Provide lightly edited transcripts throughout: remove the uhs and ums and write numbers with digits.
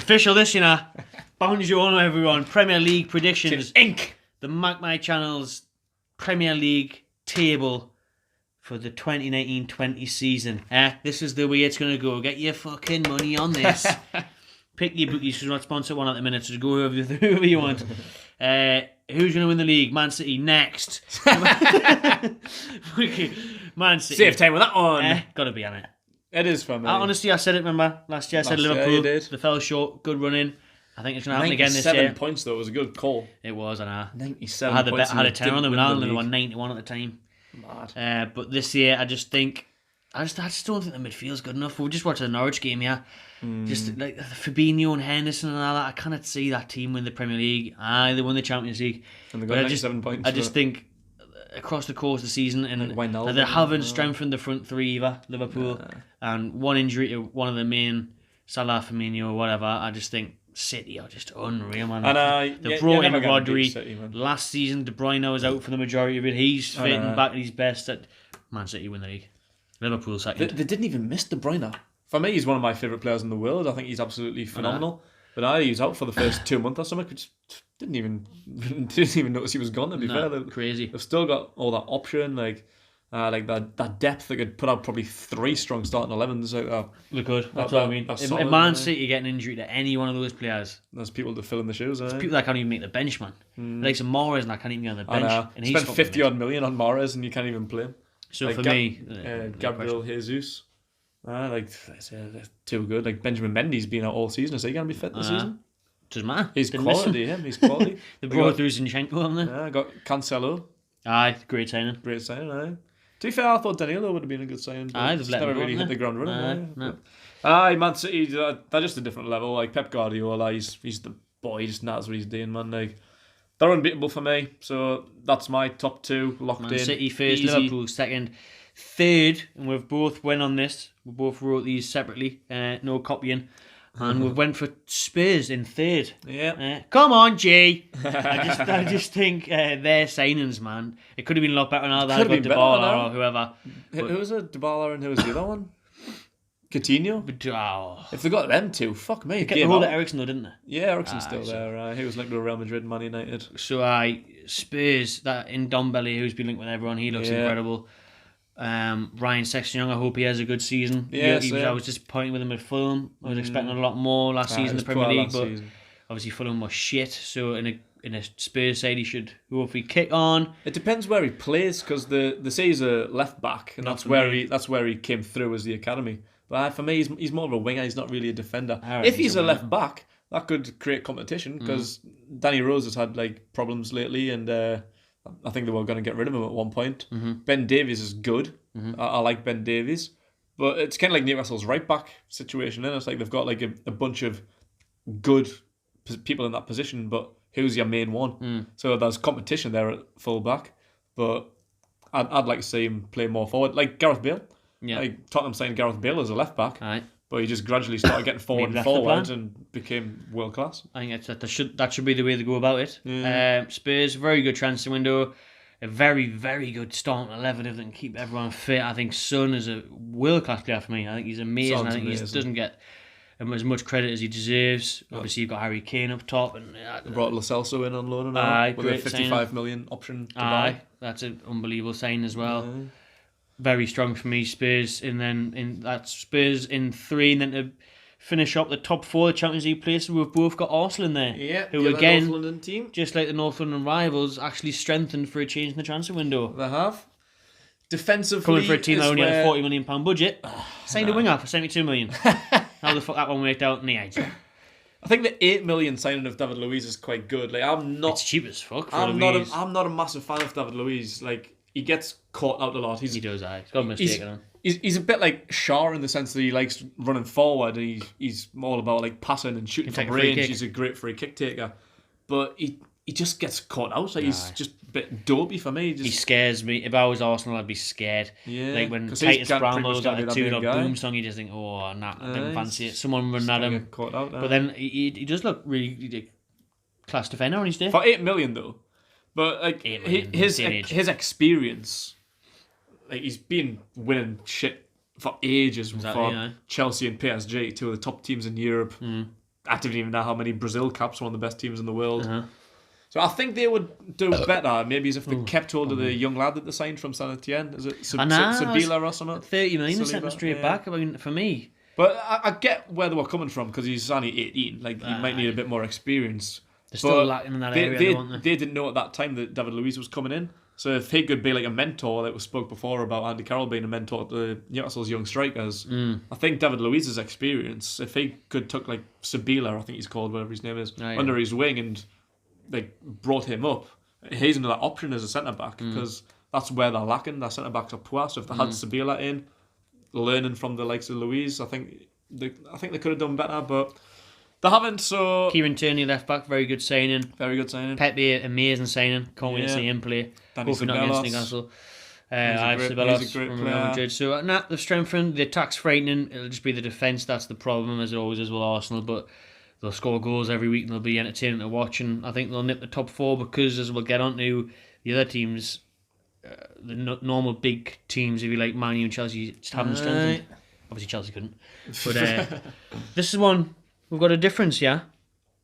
official this, you know. Bonjour, everyone. Premier League predictions. Ink. The My Channel's Premier League table for the 2019-20 season. This is the way it's going to go. Get your fucking money on this. Pick your bookies, because we're not sponsored one at the minute, so just go whoever you want. Who's going to win the league? Man City next. Man City. Save time with that one. Got to be on it. It is for me. Honestly, I said it, remember? Last year I said Liverpool. You did. They fell short. Good running. I think it's going to happen again this year. 97 points, though. It was a good call. It was, I know. 97 I points. had a 10 on them, and I only won 91 at the time. Mad. But this year, I just don't think the midfield's good enough. We just watched the Norwich game, yeah. Just like Fabinho and Henderson and all that. I cannot see that team win the Premier League. They won the Champions League. And they got 97 points. I just think across the course of the season, and they haven't strengthened the front three either, Liverpool. And one injury to one of the main, Salah, Firmino, or whatever. I just think City are just unreal, man. And they brought in Rodri. Last season, De Bruyne was out for the majority of it. He's fitting back at his best. At Man City win the league. Liverpool second. They didn't even miss De Bruyne. For me, he's one of my favourite players in the world. I think he's absolutely phenomenal. But he was out for the first 2 months or something. Which didn't even notice he was gone. To be fair, crazy. They've still got all that option, like that depth. They could put out probably 3 strong starting 11s out there. They could. That's what I mean. If Man City get an injury to any one of those players, there's people to fill in the shoes. There's people that can't even make the bench, man. Like some Mahrez and I can't even get on the bench. And spent 50 odd million on Mahrez and you can't even play him. So like for me, Gabriel Jesus, they're too good. Like Benjamin Mendy's been out all season. Is he going to be fit this season? Doesn't matter. He's quality. He's quality. They brought through Zinchenko on there. Yeah, got Cancelo. Great signing. Great signing. To be fair, I thought Danilo would have been a good signing. They've never really hit the ground running. No. Man City, they're just a different level. Like Pep Guardiola, he's the boy. He just knows what he's doing, man. Like they're unbeatable for me. So that's my top 2 locked in. Man City first, easy. Liverpool second, third, and we've both went on this. We both wrote these separately, no copying, and we went for Spurs in third. Yeah. Come on, G. I just think their signings, man. It could have been a lot better now that I got Dybala or whoever. Who was it? Dybala and who was the other one? Coutinho? If they got them two, fuck me. They kept hold of Eriksen though, didn't they? Yeah, Eriksen's still there. He was linked to Real Madrid and Man United. So Spurs, that in Ndombele, who's been linked with everyone, he looks incredible. Ryan Sexton-Young, I hope he has a good season. I was disappointed with him at Fulham. I was expecting a lot more last season in the Premier League, but obviously Fulham was shit. So in a Spurs side, he should hopefully kick on. It depends where he plays, because they say he's a left back, and that's where he came through as the academy. But for me, he's more of a winger. He's not really a defender. If he's a left back, that could create competition, because Danny Rose has had problems lately, and I think they were going to get rid of him at one point. Ben Davies is good. I like Ben Davies, but it's kind of like Newcastle's right back situation. And it's like they've got a bunch of good people in that position, but who's your main one? So there's competition there at full back, but I'd like to see him play more forward, like Gareth Bale. Yeah, like Tottenham signed Gareth Bale as a left back, but he just gradually started getting forward and became world class. I think that should be the way to go about it. Spurs, very good transfer window, a very, very good starting 11 if they can keep everyone fit. I think Son is a world class player for me. I think he's amazing. I think he doesn't get as much credit as he deserves. Obviously, you've got Harry Kane up top, and they brought Lo Celso in on loan now with a 55 million option to buy. That's an unbelievable sign as well. Very strong for me, Spurs, and then Spurs in 3, and then to finish up the top 4 of the Champions League places, we've both got Arsenal in there. Yeah, who again, North London team, just like the North London rivals, actually strengthened for a change in the transfer window. They have. Defensively, coming for a team that only had a £40 million budget, signed a winger for £72 million. How the fuck that one worked out in the age? I think the 8 million signing of David Luiz is quite good. It's cheap as fuck. I'm not a massive fan of David Luiz. He gets caught out a lot. He does. He's got a mistake on him. He's a bit like Shaw in the sense that he likes running forward. He's all about passing and shooting from range. He's a great free kick taker, but he just gets caught out. He's just a bit dopey for me. He scares me. If I was Arsenal, I'd be scared. Yeah, like when Titus Brambl's got a 2-0 boom song, you just think, I don't fancy it. Someone run at him. Caught out there. But then he does look really class defender on his day. For 8 million though. But his experience, he's been winning shit for ages for Chelsea and PSG, two of the top teams in Europe. I didn't even know how many Brazil caps, one of the best teams in the world. So I think they would do better, maybe as if they kept hold of the young lad that they signed from Saint Etienne. Is it Sabila or something? 30 million sent him straight back. I mean, for me. But I get where they were coming from because he's only 18. Like, he might need a bit more experience. They're still lacking in that area, they didn't know at that time that David Luiz was coming in. So if he could be like a mentor, like we spoke before about Andy Carroll being a mentor to Newcastle's young strikers, I think David Luiz's experience, if he could took like Sabila, I think he's called, whatever his name is, under his wing and like brought him up, he's another option as a centre back because that's where they're lacking. Their centre backs are poor. So if they had Sabila in, learning from the likes of Luiz, I think they could have done better, but they haven't. So Kieran Tierney, left back, very good signing. Very good signing. Pepe, amazing signing. Can't wait to see him play. Hopefully not against Newcastle. He's a great from Real Madrid. So they've strengthened. The attack's frightening. It'll just be the defence that's the problem, as it always is with Arsenal. But they'll score goals every week and they'll be entertaining to watch. And I think they'll nip the top 4 because, as we'll get on to the other teams, the normal big teams, if you like, Man U and Chelsea, just haven't strengthened. Obviously, Chelsea couldn't. But this is one. We've got a difference, yeah?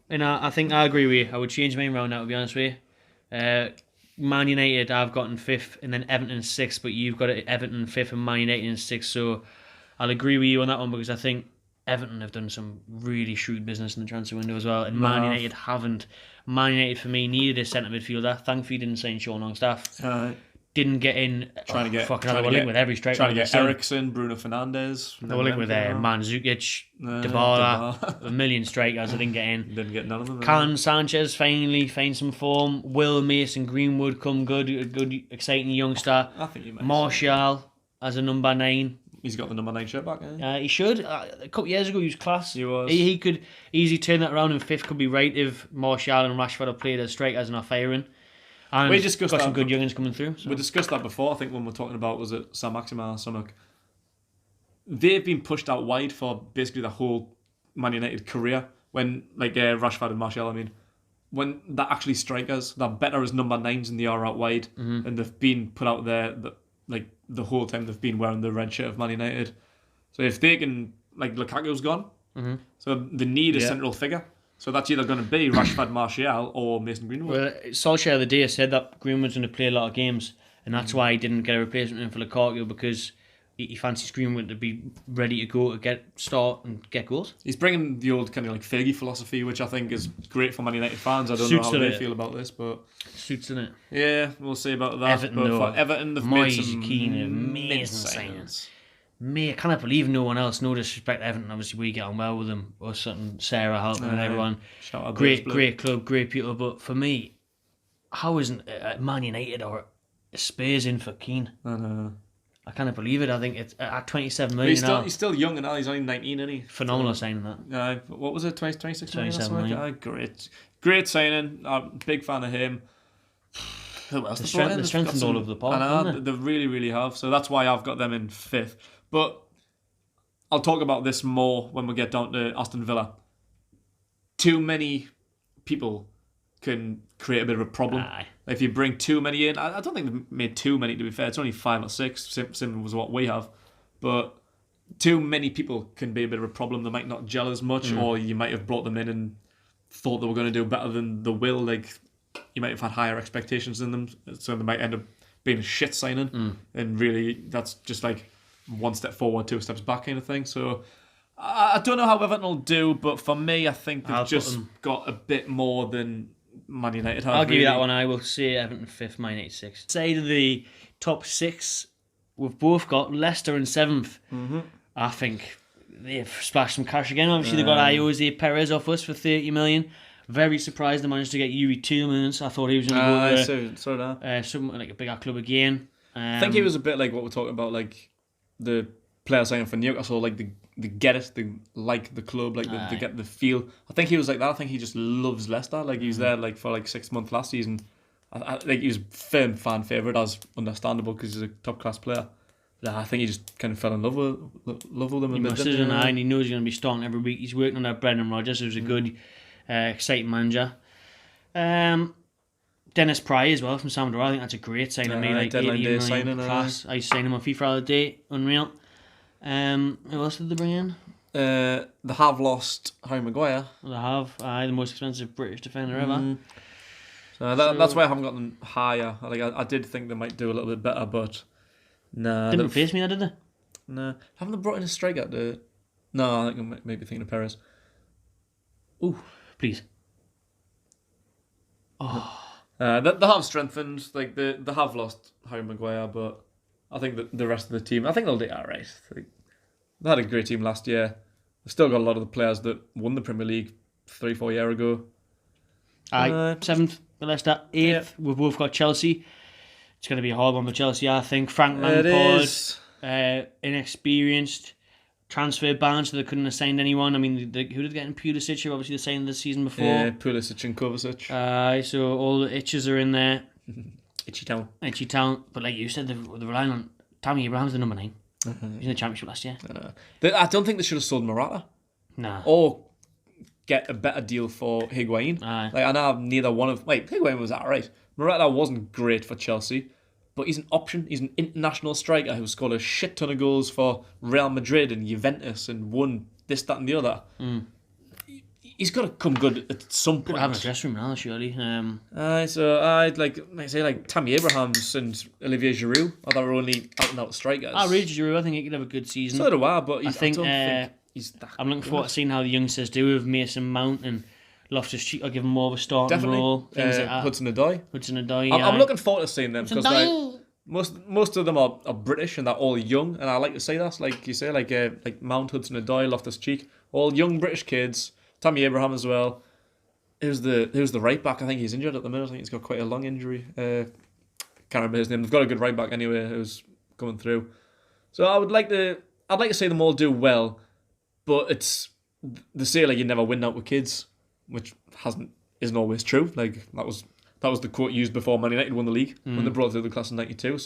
And I think I agree with you. I would change mine round now, to be honest with you. Man United, I've gotten 5th, and then Everton 6th, but you've got Everton 5th and Man United in 6th, so I'll agree with you on that one because I think Everton have done some really shrewd business in the transfer window as well, and Man United haven't. Man United, for me, needed a centre midfielder. Thankfully, didn't sign Sean Longstaff. Didn't get in. Trying to get with every striker. Trying to get Eriksen, Bruno Fernandes. They were linked with Mandzukic, Dybala, a million strikers. I didn't get in. Didn't get none of them. Callum Sanchez finally find some form. Will Mason Greenwood come good, a good, exciting youngster. I think he might. Martial as a number 9. He's got the number 9 shirt back. He should. A couple of years ago, he was class. He was. He could easily turn that around, and 5th could be right if Martial and Rashford have played as strikers and are firing. And we discussed got some good youngins coming through. So. We discussed that before, I think, when we were talking about, was it Saint-Maximin or something? They've been pushed out wide for basically the whole Man United career. When, like Rashford and Martial, I mean, when they're actually strikers, they're better as number 9s than they are out wide. And they've been put out there, the whole time they've been wearing the red shirt of Man United. So if they can, like Lukaku's gone, so they need a central figure. So that's either going to be Rashford, Martial, or Mason Greenwood. Well, Solskjaer the other day said that Greenwood's going to play a lot of games, and that's why he didn't get a replacement in for Lukaku, because he fancies Greenwood to be ready to go to start and get goals. He's bringing the old kind of like Fergie philosophy, which I think is great for Man United fans. I don't know how they feel about this, but suits, doesn't it? Yeah, we'll see about that. Everton, they've made some amazing signings. I cannot believe no one else. No disrespect to Everton, obviously we get on well with them. Us and Sarah helping and everyone. Great club, great people. But for me, how isn't Man United or Spurs in for Keane? I know. I cannot believe it. I think it's at 27 million. He's still young and he's only 19, isn't he? Phenomenal signing that. What was it? 26 million? 27 million. Great signing. I'm a big fan of him. Who else? They strengthened all over the park. They really, really have. So that's why I've got them in 5th. But I'll talk about this more when we get down to Aston Villa. Too many people can create a bit of a problem. If you bring too many in, I don't think they've made too many, to be fair. It's only 5 or 6, similar was what we have. But too many people can be a bit of a problem. They might not gel as much, or you might have brought them in and thought they were going to do better than they will. Like, you might have had higher expectations than them, so they might end up being a shit signing. And really, that's just like 1 step forward, 2 steps back kind of thing. So I don't know how Everton will do, but for me, I think they've just got a bit more than Man United have. I'll give you that one. I will say Everton 5th, Man United 6th. Say to the top 6, we've both got Leicester in 7th. I think they've splashed some cash again. Obviously, they've got Jose Perez off us for 30 million. Very surprised they managed to get Yuri Tielemans. I thought he was going to go to something like a bigger club again. I think he was a bit like what we're talking about, like the players signing for Newcastle, like they get it, they like the club, like they get the feel. I think he was like that. I think he just loves Leicester. Like he was there like for like 6 months last season. I think he was firm fan favourite, as understandable because he's a top class player. But I think he just kind of fell in love with them. He must have, and he knows he's going to be starting every week. He's working on that Brendan Rodgers, who's a good, exciting manager. Dennis Pry as well from Sampdoria. I think that's a great signing. Like deadline day signing. Class. I signed him on FIFA the other day. Unreal. Who else did they bring in? They have lost Harry Maguire. They have. The most expensive British defender ever. So that's why I haven't got them higher. I did think they might do a little bit better, but nah. Didn't face me, did they? Nah. Haven't they brought in a striker? No, I think I might be thinking of Perez. Ooh, please. Oh. They have strengthened. Like they have lost Harry Maguire, but I think that the rest of the team, I think they'll do alright. They had a great team last year. They've still got a lot of the players that won the Premier League 3-4 years ago. 7th, Leicester 8th. Yeah. We've both got Chelsea. It's going to be a hard one for Chelsea, I think. Frank Lampard, inexperienced, transfer ban, so they couldn't have signed anyone. I mean, who did they get in Pulisic? Obviously, they signed the season before. Yeah, Pulisic and Kovacic. So all the itches are in there. Itchy town. But like you said, they're relying on Tammy Abraham's the number 9. He's in the Championship last year. I don't think they should have sold Morata. Nah. Or get a better deal for Higuain. I know neither one of... Higuain was alright. Morata wasn't great for Chelsea, but he's an option. He's an international striker who scored a shit ton of goals for Real Madrid and Juventus and won this, that and the other. He's got to come good at some point. Could have a dressing room now, surely. So I'd like Tammy Abrahams and Olivier Giroud are their only out-and-out strikers. I rate Giroud. I think he could have a good season. So do I, but I don't think he's that I'm looking forward to seeing how the youngsters do with Mason Mount and Loftus-Cheek. I'll give him more of a starting role. Things like that. Hudson-Odoi. I'm looking forward to seeing them because most of them are British and they're all young, and I like to say that. Like you say, like Mount, Hudson-Odoi, Loftus-Cheek, all young British kids. Tammy Abraham as well. Who's the right back? I think he's injured at the minute. I think he's got quite a long injury. Can't remember his name. They've got a good right back anyway who's coming through. So I'd like to see them all do well, but they say like you never win out with kids, which isn't always true. Like that was the quote used before Man United won the league when they brought through the class in '92.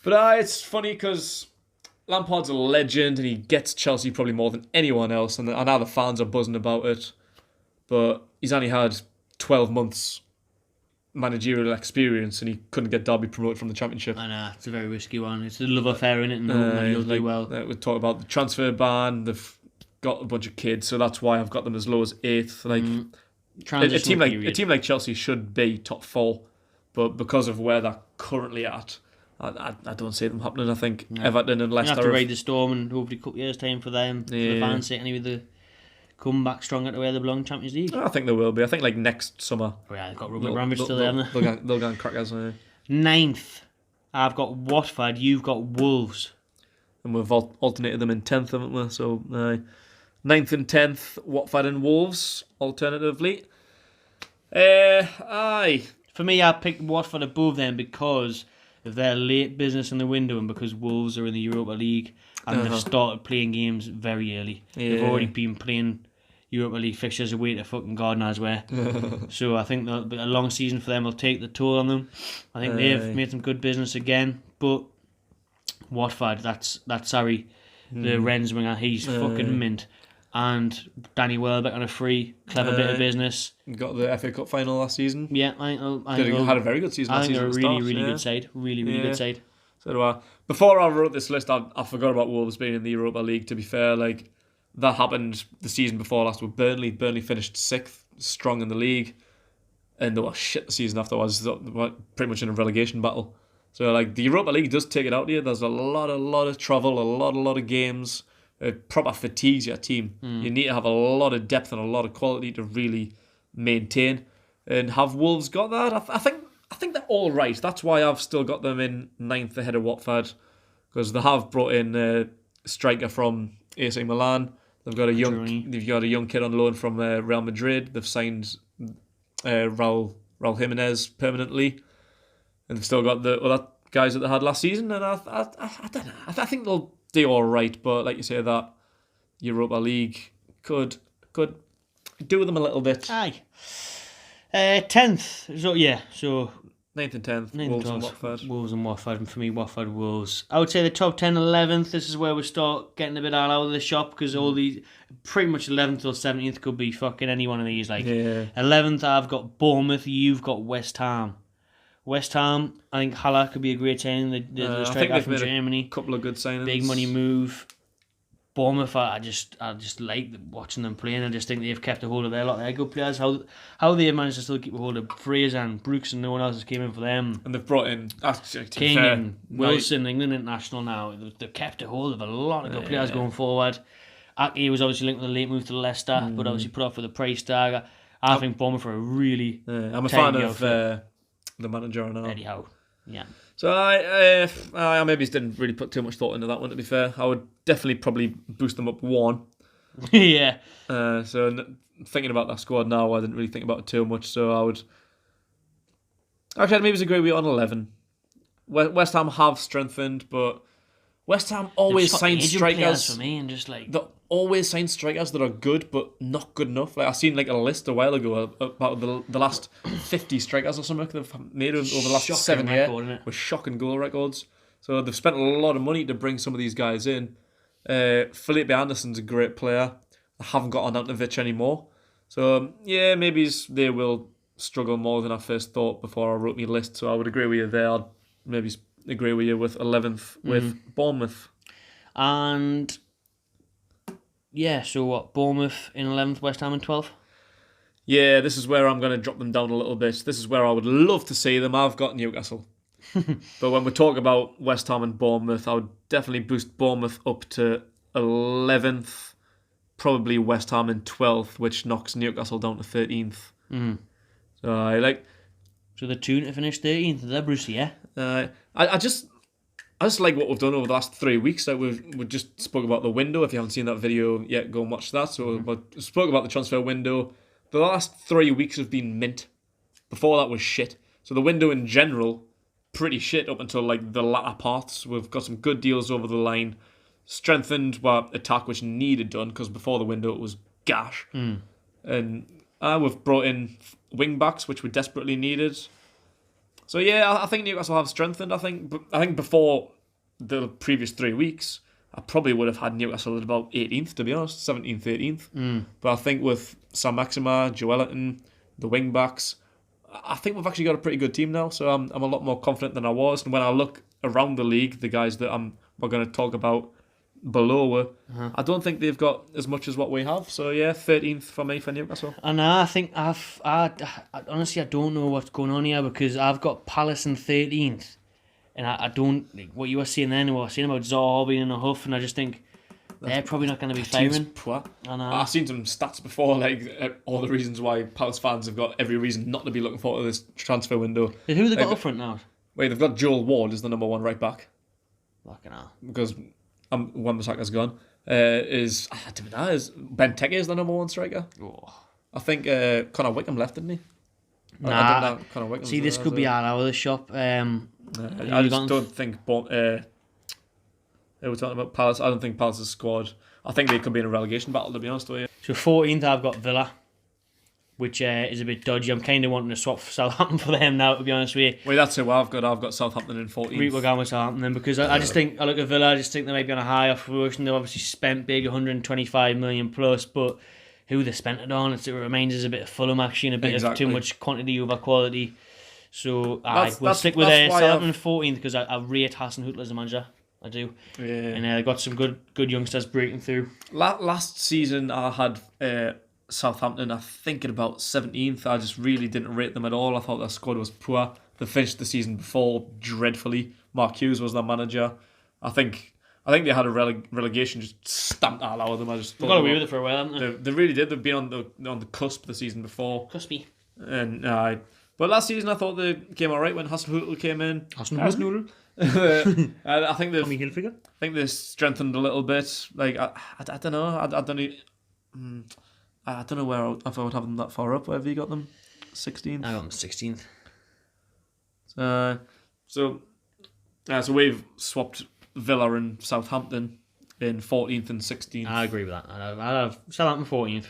But it's funny because Lampard's a legend and he gets Chelsea probably more than anyone else, and I know the fans are buzzing about it, but he's only had 12 months managerial experience and he couldn't get Derby promoted from the Championship. I know, it's a very risky one. It's a love affair in it, and he'll do well. We talked about the transfer ban, they've got a bunch of kids, so that's why I've got them as low as 8th. A team like Chelsea should be top 4, but because of where they're currently at, I don't see them happening. I think Everton and Leicester have to ride the storm, and hopefully a couple of years' time for them. For the fans' sake, anyway, they come back stronger to where they belong, Champions League. I think they will be. I think like next summer. Oh yeah, they've got Rugby Bramwich still there, haven't they? They'll go and crackers. 9th, I've got Watford. You've got Wolves. And we've alternated them in 10th, haven't we? So 9th and 10th, Watford and Wolves, alternatively. For me, I picked Watford above them because of their late business in the window and because Wolves are in the Europa League and they've started playing games very early. Yeah. They've already been playing Europa League fixtures away to fucking God knows where. So I think a long season for them will take the toll on them. I think they've made some good business again, but Watford, that's Sarri, the Rennes winger, he's fucking mint. And Danny Welbeck on a free, clever bit of business. Got the FA Cup final last season. Yeah, I had a very good season last season. I think they're a really good side. Really good side. So do I. Before I wrote this list, I forgot about Wolves being in the Europa League, to be fair. Like, that happened the season before last with Burnley. Burnley finished 6th, strong in the league. And they were shit the season afterwards. They were pretty much in a relegation battle. So, like, the Europa League does take it out of you. There's a lot of travel, a lot of games. It proper fatigues your team. You need to have a lot of depth and a lot of quality to really maintain. And have Wolves got that? I think they're all right. That's why I've still got them in 9th ahead of Watford, because they have brought in a striker from AC Milan. They've got a young kid on loan from Real Madrid. They've signed Raul Jimenez permanently, and they've still got the other guys that they had last season. And I don't know. I think they'll do all right, but like you say, that Europa League could do with them a little bit. Aye. 10th. So 9th and 10th, Wolves and Watford. Wolves and Watford, and for me, Watford, Wolves. I would say the top 10, 11th. This is where we start getting a bit all out of the shop, because all these, pretty much 11th or 17th could be fucking any one of these. 11th, I've got Bournemouth. You've got West Ham. West Ham, I think Haller could be a great signing. The striker from Germany. A couple of good signings. Big money move. Bournemouth, I just like watching them playing. I just think they've kept a hold of their lot of their good players. How they have managed to still keep a hold of Fraser and Brooks and no one else has came in for them. And they've brought in King and Wilson, England international now. They've kept a hold of a lot of good players going forward. Aki was obviously linked with a late move to Leicester, but obviously put off with a price tag. I think Bournemouth are a really I'm a fan of the manager now. Eddie Howe. Yeah. So I maybe didn't really put too much thought into that one, to be fair. I would definitely probably boost them up 1. Yeah. So thinking about that squad now, I didn't really think about it too much. So I would... Actually, I'd maybe agree with you on 11. West Ham have strengthened, but West Ham always sign strikers for me, and just like they always sign strikers that are good but not good enough. Like I seen like a list a while ago about the last 50 strikers or something they've made over the last 7 years with shocking goal records. So they've spent a lot of money to bring some of these guys in. Felipe Anderson's a great player. I haven't got Arnautovic anymore. So yeah, maybe they will struggle more than I first thought before I wrote my list. So I would agree with you there. I'd maybe agree with you with 11th with Bournemouth. And yeah, so what? Bournemouth in 11th, West Ham in 12th? Yeah, this is where I'm going to drop them down a little bit. This is where I would love to see them. I've got Newcastle. But when we talk about West Ham and Bournemouth, I would definitely boost Bournemouth up to 11th. Probably West Ham in 12th, which knocks Newcastle down to 13th. So I like... So the tune to finish 13th, is that Brucey, yeah? I just like what we've done over the last 3 weeks. Like we just spoke about the window. If you haven't seen that video yet, go and watch that. So we spoke about the transfer window. The last 3 weeks have been mint. Before that was shit. So the window in general, pretty shit up until like the latter parts. We've got some good deals over the line. Strengthened our attack, which needed done, because before the window it was gash. And we've brought in wing backs, which we desperately needed. So yeah, I think Newcastle have strengthened. I think before the previous 3 weeks, I probably would have had Newcastle at about 18th, to be honest, 17th, 18th. But I think with Sam Maxima, Joelinton, the wing backs, I think we've actually got a pretty good team now. So I'm a lot more confident than I was. And when I look around the league, the guys that we're going to talk about below, I don't think they've got as much as what we have. So yeah, 13th for me for Newcastle. And I think I honestly I don't know what's going on here, because I've got Palace in 13th, and I don't like what you were saying then. What I was saying about Zaha being in a huff, and I just think they're probably not going to be firing. I've seen some stats before, like all the reasons why Palace fans have got every reason not to be looking forward to this transfer window. Who they got up front now? Wait, they've got Joel Ward as the number 1 right back. Fucking hell. Because Wan-Bissaka's gone. Is Benteke is the number 1 striker? Oh. I think Connor Wickham left, didn't he? Nah. I don't know. Connor Wickham. See, this could be all over the shop. I just don't think. We're talking about Palace. I don't think Palace's squad. I think they could be in a relegation battle, to be honest with you. So 14th, I've got Villa, which is a bit dodgy. I'm kind of wanting to swap Southampton for them now, to be honest with you. Wait, that's who I've got. I've got Southampton in 14th. We're going with Southampton then, because I just think, I look at Villa, I just think they might be on a high off fruition. They've obviously spent big, 125 million plus, but who they spent it on, it reminds us a bit of Fulham actually, and a bit of too much quantity over quality. So we'll stick with Southampton in 14th, because I rate Hasenhüttl as a manager. I do. Yeah. And they've got some good youngsters breaking through. Last season I had Southampton, I think, at about 17th. I just really didn't rate them at all. I thought their squad was poor. They finished the season before dreadfully. Mark Hughes was their manager. I think they had a relegation just stamped all over them. I just thought they got away with it for a while, haven't they? They really did. They've been on the cusp the season before. Cuspy. And but last season I thought they came alright when Hasenhüttl came in. Hasenhüttl. I think they've strengthened a little bit. Like I don't know. I don't know if I would have them that far up. Where have you got them? 16th. I got them 16th. So we've swapped Villa and Southampton in 14th and 16th. I agree with that. I have Southampton 14th.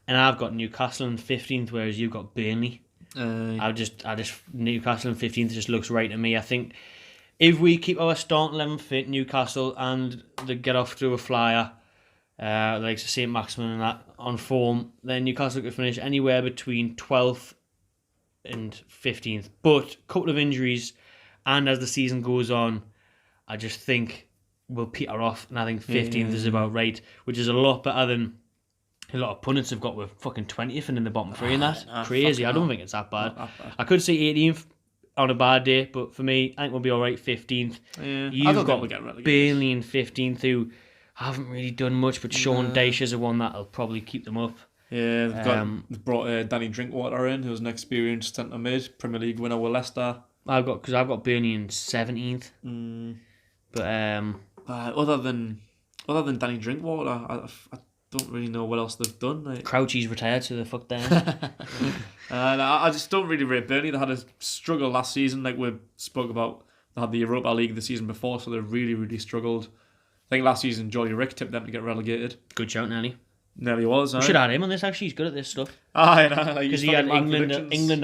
And I've got Newcastle in 15th, whereas you've got Burnley. I just Newcastle in 15th just looks right to me. I think if we keep our starting 11 fit, Newcastle, and they get off to a flyer, like St. Maximin and that on form, then Newcastle could finish anywhere between 12th and 15th. But a couple of injuries, and as the season goes on, I just think will peter off, and I think 15th is about right, which is a lot better than a lot of pundits have got with fucking 20th and in the bottom three, and that's crazy. I don't think it's that bad. I could see 18th on a bad day, but for me, I think we'll be all right 15th. Yeah, You've got Burnley in 15th, who haven't really done much, but Sean Dyche is the one that'll probably keep them up. Yeah, they've brought Danny Drinkwater in, who's an experienced centre mid, Premier League winner with Leicester. I've got Burnley in 17th. But other than Danny Drinkwater, I don't really know what else they've done. Like, Crouchy's retired, so they're fucked down. And I just don't really rate Burnley. They had a struggle last season, like we spoke about. They had the Europa League the season before, so they really, really struggled. I think last season Jolly Rick tipped them to get relegated. Good shout, Nelly. Nearly was. We should have had him on this. Actually, he's good at this stuff. I know, because he had England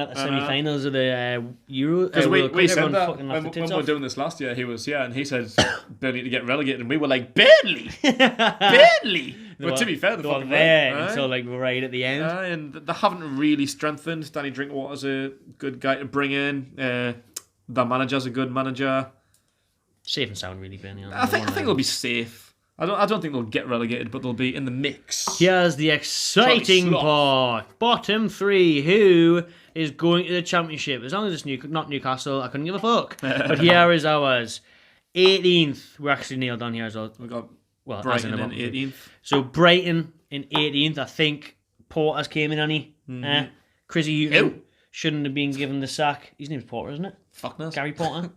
at the semi-finals of the Euro. Because we said that when we were doing this last year, he was and he said Burnley to get relegated, and we were like, Burnley, Burnley. But to be fair, they were there until like right at the end. And they haven't really strengthened. Danny Drinkwater's a good guy to bring in. The manager's a good manager. Safe and sound, really, Burnley. I think they'll be safe. I don't think they'll get relegated, but they'll be in the mix. Here's the exciting part. Bottom three. Who is going to the Championship? As long as it's not Newcastle, I couldn't give a fuck. But here is ours. 18th. We're actually nailed on here as well. We've got Brighton in 18th. So Brighton in 18th. I think Porter's came in, honey. Chrissy Hughton shouldn't have been given the sack. His name's Porter, isn't it? Fuck knows. Gary Porter.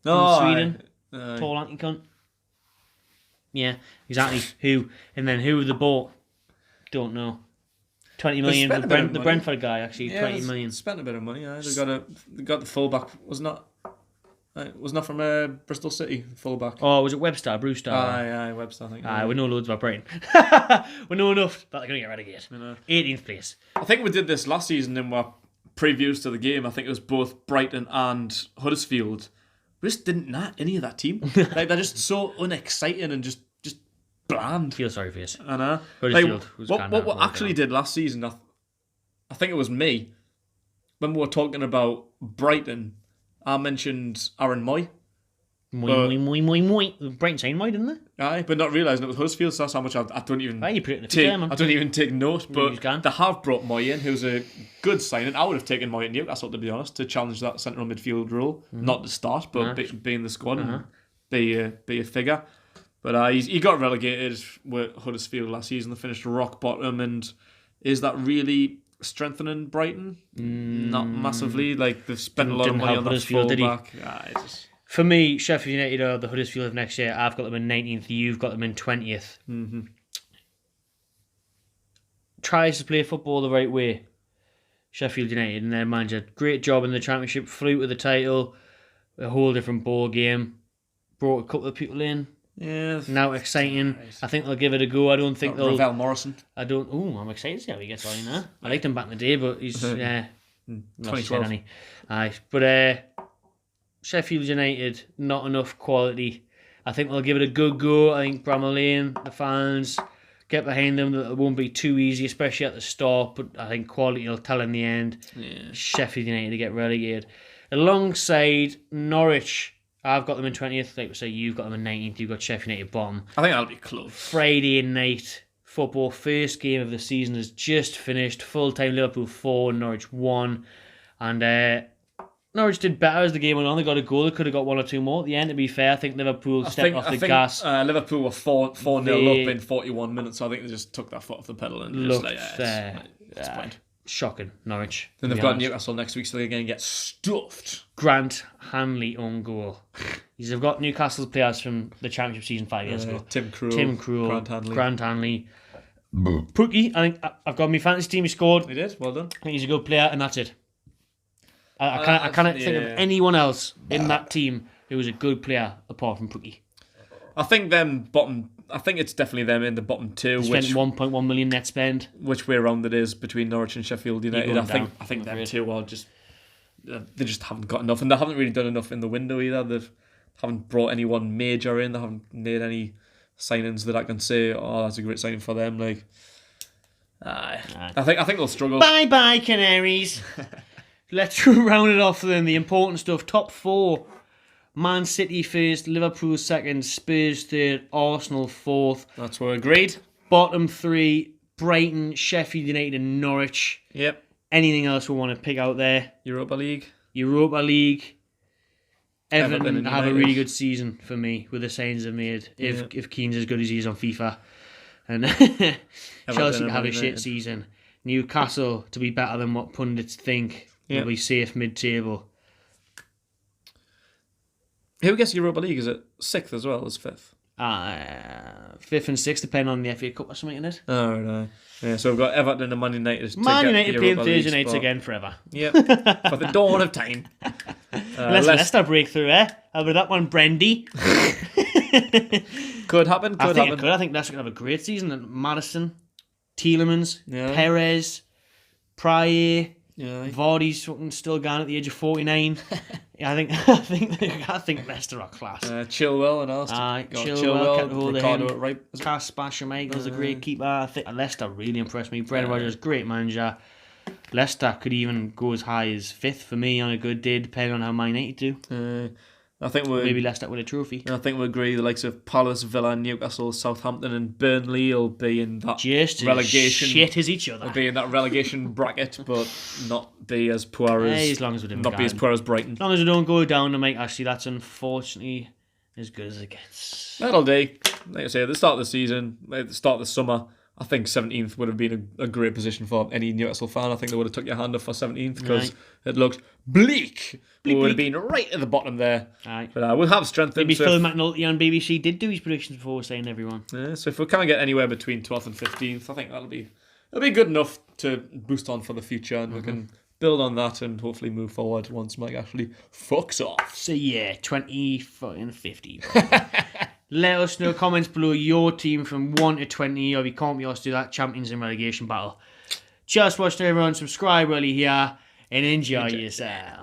No, from Sweden. Tall anti-cunt. Yeah, exactly. Who the bought? Don't know. 20 million. The Brentford guy, actually. 20 million. Spent a bit of money. They got the fullback. Was not from Bristol City. Fullback. Oh, was it Webster? Brewster? Aye, Webster. I think. We know loads about Brighton. We know enough that they're going to get relegated. 18th place. I think we did this last season in our previews to the game. I think it was both Brighton and Huddersfield. We just didn't know any of that team. Like, they're just so unexciting and just bland. Feel sorry for you. I know. Huddersfield. What we actually did last season, I think it was me, when we were talking about Brighton, I mentioned Aaron Moy. Moy. Brighton signed Moy, didn't they? Aye, but not realising it was Huddersfield, so that's how much I don't even you put it in the future, man. I don't even take note, but they have brought Moy in, who's a good signing. I would have taken Moy at Newcastle, to be honest, to challenge that central midfield role. Not to start, but be in the squad and be a figure. But he got relegated with Huddersfield last season. They finished rock bottom, and is that really strengthening Brighton? Not massively. Like, they've spent a lot of money on the fullback. For me, Sheffield United are the Huddersfield of next year. I've got them in 19th. You've got them in 20th. Tries to play football the right way. Sheffield United and their manager. Great job in the Championship. Flew to the title. A whole different ball game. Brought a couple of people in. Yeah. Now exciting. I think they'll give it a go. I don't think they'll... Ravel Morrison. I'm excited to see how he gets on now. I liked him back in the day, but he's... 2012. Aye. But... Sheffield United, not enough quality. I think they'll give it a good go. I think Bramall Lane, the fans, get behind them. It won't be too easy, especially at the start, but I think quality will tell in the end. Sheffield United to get relegated. Alongside Norwich, I've got them in 20th. Like we say, you've got them in 19th. You've got Sheffield United bottom. I think that'll be close. Friday night football, first game of the season has just finished. Full-time Liverpool 4, Norwich 1. And... Norwich did better as the game went on. They got a goal. They could have got one or two more at the end. To be fair, I think Liverpool stepped off the gas. Liverpool were 4-0 up in 41 minutes, so I think they just took that foot off the pedal and just shocking, Norwich. Then they've got Newcastle next week, so they're going to get stuffed. Grant Hanley on goal. They've got Newcastle's players from the Championship season 5 years ago. Tim Krul, Grant Hanley. Pookie, I think I've got my fantasy team. He scored. He did. Well done. I think he's a good player, and that's it. I cannot think of anyone else in that team who was a good player apart from Pookie. I think it's definitely them in the bottom two. Spent 1.1 million net spend. Which way around it is between Norwich and Sheffield United. I think them two are just they just haven't got enough, and they haven't really done enough in the window either. They haven't brought anyone major in. They haven't made any signings that I can say, oh, that's a great signing for them. Like, I think they'll struggle. Bye Canaries. Let's round it off then. The important stuff. Top 4. Man City first, Liverpool second, Spurs third, Arsenal fourth. That's where agreed. Bottom 3, Brighton, Sheffield United and Norwich. Yep. Anything else we want to pick out there? Europa League. Everton have a really good season for me with the signings they've made. If Keane's as good as he is on FIFA. And Chelsea have a shit season. Newcastle to be better than what pundits think. Will be safe mid-table. Who gets Europa League? Is it 6th as well as 5th? 5th and 6th, depending on the FA Cup or something in it. Oh, right. Yeah, so we've got Everton and Man United. Man United playing Thursday nights again forever. Yep, for the dawn of time. Unless Leicester breakthrough, How about that one, Brendy? Could happen. I think Leicester could have a great season. And Madison, Tielemans, Perez, Pryor, Vardy's fucking still gone at the age of 49. I think Leicester are class. Chilwell and else. Chilwell, Ricardo at right. Caspar Schmeichel's a great keeper. I think Leicester really impressed me. Brendan Rodgers, great manager. Leicester could even go as high as 5th for me on a good day, depending on how Man United do. I think maybe Leicester with a trophy. I think we agree the likes of Palace, Villa, Newcastle, Southampton, and Burnley will be in that just relegation. Shit as each other. Will be in that relegation bracket, but not be as poor as long as we not be as poor as Brighton. As long as we don't go down to Mike Ashley, that's unfortunately as good as it gets. That'll do. Like I say, at the start of the season, at the start of the summer, I think 17th would have been a great position for any Newcastle fan. I think they would have took your hand off for 17th because it looked bleak. We would have been right at the bottom there. Aye. But we'll have strength. Maybe Phil McNulty on BBC did do his predictions before saying everyone. So if we can't get anywhere between 12th and 15th, I think that'll be good enough to boost on for the future, and we can build on that and hopefully move forward once Mike actually fucks off. So 20-50. Let us know comments below your team from 1 to 20, or if you can't be asked to do that, champions and relegation battle. Just watch everyone, subscribe while you're here, and enjoy yourself.